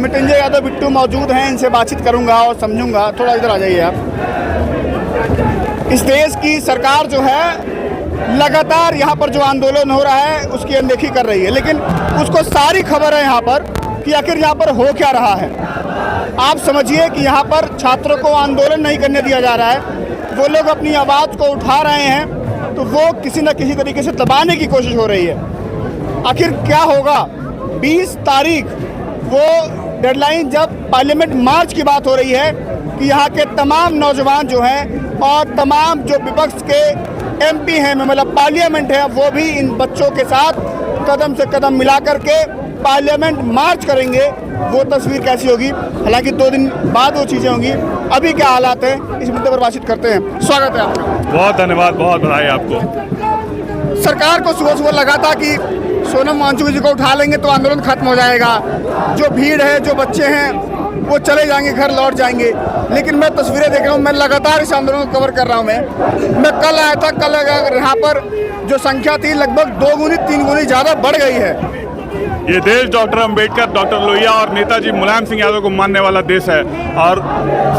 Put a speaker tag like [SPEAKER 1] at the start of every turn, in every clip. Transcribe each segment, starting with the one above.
[SPEAKER 1] मृत्युंजय यादव बिट्टू मौजूद हैं, इनसे बातचीत करूंगा और समझूंगा। थोड़ा इधर आ जाइए आप। इस देश की सरकार जो है लगातार यहाँ पर जो आंदोलन हो रहा है उसकी अनदेखी कर रही है, लेकिन उसको सारी खबर है यहाँ पर कि आखिर यहाँ पर हो क्या रहा है। आप समझिए कि यहाँ पर छात्रों को आंदोलन नहीं करने दिया जा रहा है, वो लोग अपनी आवाज़ को उठा रहे हैं तो वो किसी न किसी तरीके से दबाने की कोशिश हो रही है। आखिर क्या होगा 20 तारीख वो डेडलाइन, जब पार्लियामेंट मार्च की बात हो रही है कि यहाँ के तमाम नौजवान जो हैं और तमाम जो विपक्ष के एमपी हैं, मतलब पार्लियामेंट है, वो भी इन बच्चों के साथ कदम से कदम मिला करके पार्लियामेंट मार्च करेंगे। वो तस्वीर कैसी होगी, हालांकि 2 दिन बाद वो चीज़ें होंगी। अभी क्या हालात हैं, इस मुद्दे पर बातचीत करते हैं। स्वागत है आपका।
[SPEAKER 2] बहुत धन्यवाद, बहुत बधाई आपको।
[SPEAKER 1] सरकार को सुबह सुबह लगा था कि सोनम वांगचुक जी को उठा लेंगे तो आंदोलन खत्म हो जाएगा, जो भीड़ है, जो बच्चे हैं वो चले जाएंगे, घर लौट जाएंगे। लेकिन मैं तस्वीरें देख रहा हूँ, मैं लगातार इस आंदोलन को कवर कर रहा हूँ। मैं कल आया था, कल यहाँ पर जो संख्या थी लगभग 2 गुनी 3 गुनी ज़्यादा बढ़ गई है।
[SPEAKER 2] ये देश डॉक्टर अंबेडकर, डॉक्टर लोहिया और नेताजी मुलायम सिंह यादव को मानने वाला देश है, और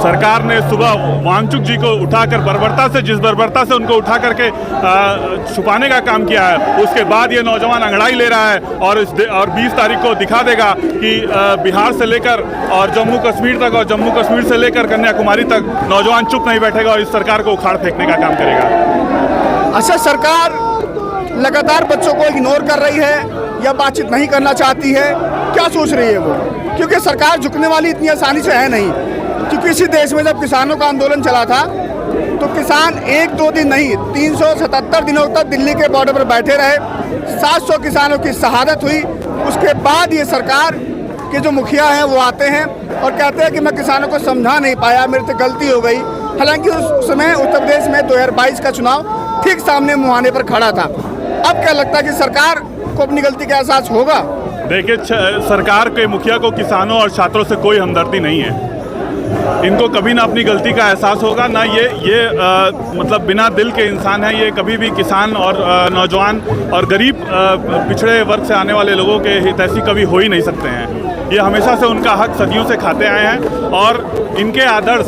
[SPEAKER 2] सरकार ने सुबह वांगचुक जी को उठाकर बर्बरता से, जिस बर्बरता से उनको उठा करके छुपाने का काम किया है, उसके बाद ये नौजवान अंगड़ाई ले रहा है और 20 तारीख को दिखा देगा कि बिहार से लेकर और जम्मू कश्मीर तक और जम्मू कश्मीर से लेकर कन्याकुमारी तक नौजवान चुप नहीं बैठेगा और इस सरकार को उखाड़ फेंकने का काम करेगा।
[SPEAKER 1] अच्छा, सरकार लगातार बच्चों को इग्नोर कर रही है या बातचीत नहीं करना चाहती है, क्या सोच रही है वो? क्योंकि सरकार झुकने वाली इतनी आसानी से है नहीं। क्योंकि इसी देश में जब किसानों का आंदोलन चला था तो किसान 1-2 दिन नहीं, 377 दिनों तक दिल्ली के बॉर्डर पर बैठे रहे। 700 किसानों की शहादत हुई। उसके बाद ये सरकार के जो मुखिया हैं वो आते हैं और कहते हैं कि मैं किसानों को समझा नहीं पाया, मेरे से गलती हो गई। हालांकि उस समय उत्तर प्रदेश में 2022 का चुनाव ठीक सामने मुहाने पर खड़ा था। अब क्या लगता है कि सरकार को अपनी गलती का एहसास होगा?
[SPEAKER 2] देखिए, सरकार के मुखिया को किसानों और छात्रों से कोई हमदर्दी नहीं है। इनको कभी ना अपनी गलती का एहसास होगा, ना ये मतलब बिना दिल के इंसान है। ये कभी भी किसान और नौजवान और गरीब पिछड़े वर्ग से आने वाले लोगों के हितैषी कभी हो ही नहीं सकते हैं। ये हमेशा से उनका हक सदियों से खाते आए हैं और इनके आदर्श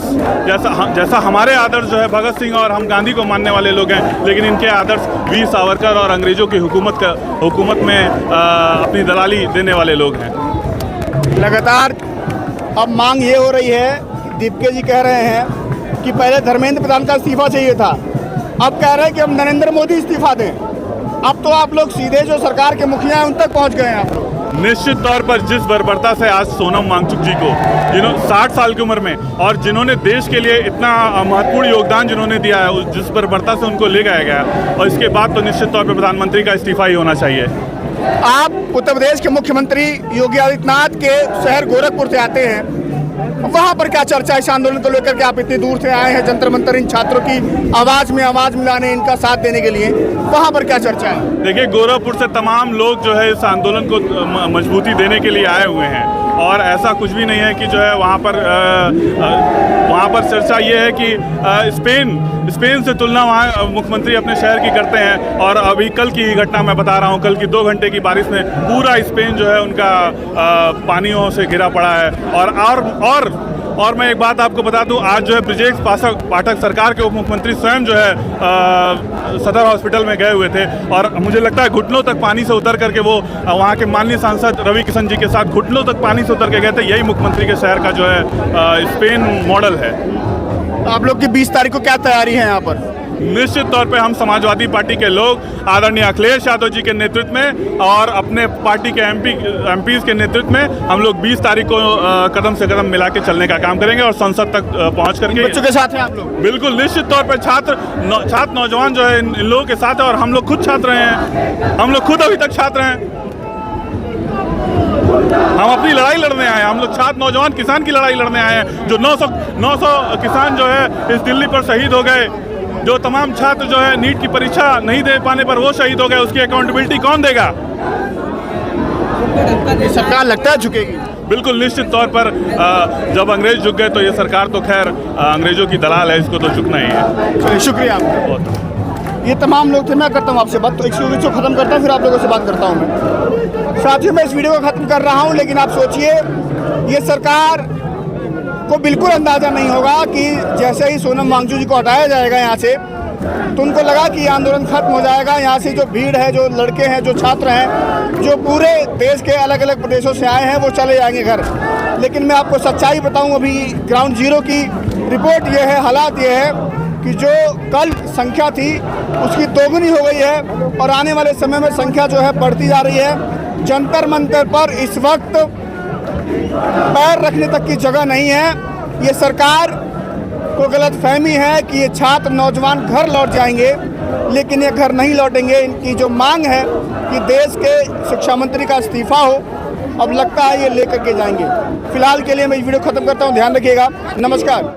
[SPEAKER 2] जैसा हमारे आदर्श जो है भगत सिंह और हम गांधी को मानने वाले लोग हैं, लेकिन इनके आदर्श वीर सावरकर और अंग्रेजों की हुकूमत में अपनी दलाली देने वाले लोग हैं।
[SPEAKER 1] लगातार अब मांग ये हो रही है, दीपके जी कह रहे हैं कि पहले धर्मेंद्र प्रधान का इस्तीफा चाहिए था, अब कह रहे हैं कि अब नरेंद्र मोदी इस्तीफा दें। अब तो आप लोग सीधे जो सरकार के मुखिया हैं उन तक पहुंच गए हैं आप लोग।
[SPEAKER 2] निश्चित तौर पर जिस बर्बरता से आज सोनम वांगचुक जी को, जिन्होंने 60 साल की उम्र में और जिन्होंने देश के लिए इतना महत्वपूर्ण योगदान जिन्होंने दिया है, जिस बर्बरता से उनको ले गया गया, और इसके बाद तो निश्चित तौर पर प्रधानमंत्री का इस्तीफा ही होना चाहिए।
[SPEAKER 1] आप उत्तर प्रदेश के मुख्यमंत्री योगी आदित्यनाथ के शहर गोरखपुर से आते हैं, वहाँ पर क्या चर्चा है इस आंदोलन को लेकर के? आप इतनी दूर से आए हैं जंतर मंतर इन छात्रों की आवाज़ में आवाज़ मिलाने, इनका साथ देने के लिए, वहाँ पर क्या चर्चा है?
[SPEAKER 2] देखिए, गोरखपुर से तमाम लोग जो है इस आंदोलन को मजबूती देने के लिए आए हुए हैं, और ऐसा कुछ भी नहीं है कि जो है वहाँ पर चर्चा ये है कि स्पेन से तुलना वहाँ मुख्यमंत्री अपने शहर की करते हैं। और अभी कल की ही घटना मैं बता रहा हूँ, कल की 2 घंटे की बारिश में पूरा स्पेन जो है उनका पानियों से घिरा पड़ा है। और मैं एक बात आपको बता दूं, आज जो है ब्रजेश पाठक सरकार के उप मुख्यमंत्री स्वयं जो है सदर हॉस्पिटल में गए हुए थे, और मुझे लगता है घुटनों तक पानी से उतर करके वो वहाँ के माननीय सांसद रवि किशन जी के साथ घुटनों तक पानी से उतर के गए थे। यही मुख्यमंत्री के शहर का जो है स्पेन मॉडल है।
[SPEAKER 1] आप लोग की 20 तारीख को क्या तैयारी है यहाँ पर?
[SPEAKER 2] निश्चित तौर पे हम समाजवादी पार्टी के लोग आदरणीय अखिलेश यादव जी के नेतृत्व में और अपने पार्टी के एमपीज के नेतृत्व में हम लोग 20 तारीख को कदम से कदम मिला के चलने का काम करेंगे और संसद तक पहुंच करके।
[SPEAKER 1] बच्चों के साथ हैं आप लोग?
[SPEAKER 2] बिल्कुल, निश्चित तौर पर छात्र नौजवान जो है इन लोगों के साथ है, और हम लोग खुद छात्र हैं, हम लोग खुद अभी तक छात्र हैं। हम अपनी लड़ाई लड़ने आए हैं, हम लोग छात्र नौजवान किसान की लड़ाई लड़ने आए हैं। जो 900 किसान जो है इस दिल्ली पर शहीद हो गए, जो तमाम छात्र जो है नीट की परीक्षा नहीं दे पाने पर वो शहीद हो गए, उसकी अकाउंटेबिलिटी कौन देगा?
[SPEAKER 1] सरकार लगता है झुकेगी?
[SPEAKER 2] बिल्कुल, निश्चित तौर पर जब अंग्रेज झुक गए तो ये सरकार तो खैर अंग्रेजों की दलाल है, इसको तो झुकना ही है।
[SPEAKER 1] शुक्रिया आपका। ये तमाम लोग थे, मैं करता हूँ आपसे बात, तो 120 खत्म करता हूँ, फिर आप लोगों से बात करता हूँ मैं। साथियों, मैं इस वीडियो को खत्म कर रहा हूँ, लेकिन आप सोचिए ये सरकार को बिल्कुल अंदाज़ा नहीं होगा कि जैसे ही सोनम वांगचुक जी को हटाया जाएगा यहाँ से, तो उनको लगा कि ये आंदोलन खत्म हो जाएगा। यहाँ से जो भीड़ है, जो लड़के हैं, जो छात्र हैं, जो पूरे देश के अलग अलग प्रदेशों से आए हैं, वो चले जाएंगे घर। लेकिन मैं आपको सच्चाई बताऊं, अभी ग्राउंड जीरो की रिपोर्ट ये है, हालात ये है कि जो कल संख्या थी उसकी दोगुनी हो गई है और आने वाले समय में संख्या जो है बढ़ती जा रही है। जंतर मंतर पर इस वक्त पैर रखने तक की जगह नहीं है। ये सरकार को गलतफहमी है कि ये छात्र नौजवान घर लौट जाएंगे, लेकिन ये घर नहीं लौटेंगे। इनकी जो मांग है कि देश के शिक्षा मंत्री का इस्तीफा हो, अब लगता है ये लेकर के जाएंगे। फिलहाल के लिए मैं वीडियो खत्म करता हूँ। ध्यान रखिएगा। नमस्कार।